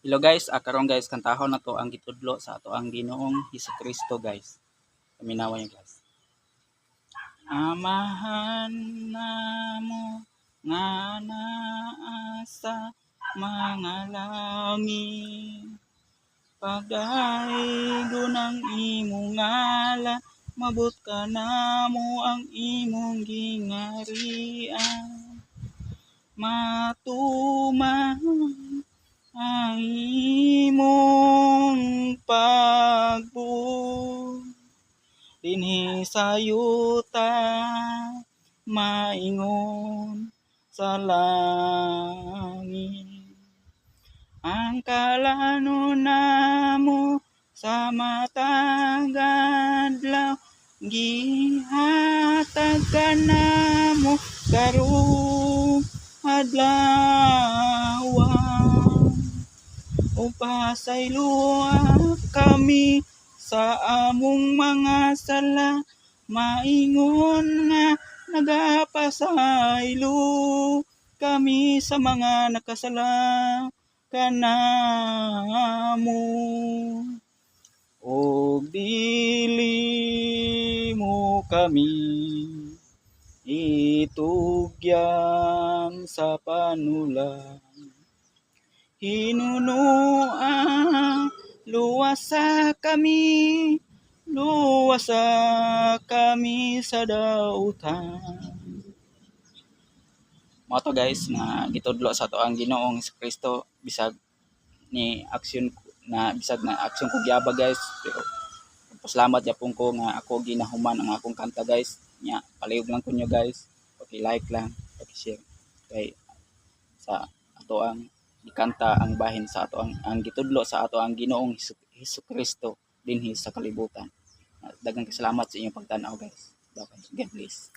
Hello guys, karon guys kantahon na to ang gitudlo sa ato ang Ginoong Hesukristo guys. Paminawa niyo guys. Amahan namo nga naa sa mga langit, pagdaigo ng imong ngalan, mabot ka namo ang imong gingarian, matuman ang imong pagbuo dinhi sa yuta, maingon sa langit. Ang kalano namo sa matag adlaw, gihatag ka namo karong adlaw. Upasayloa kami sa among mga sala, maingon nga nagapasaylo kami sa mga nakasala kanamo. Og dili mo kami itugyan sa panulan, hinunoa luwasa kami sa dautan. Mo to guys na gitudlo sa to ang Ginoong Kristo bisag ni aksyon na bisag na aksyon ko gyaba guys, pero pasalamat gyapon ko nga ako ginahuman ang akong kanta guys. Nya palihog lang kunyo guys, paki-like lang, paki-share kay sa ato ang ikanta ang bahin sa ato ang gitudlo sa ato ang Ginoong Hesukristo dinhi sa kalibutan. Daghang salamat sa inyong pagtan-aw guys. God bless.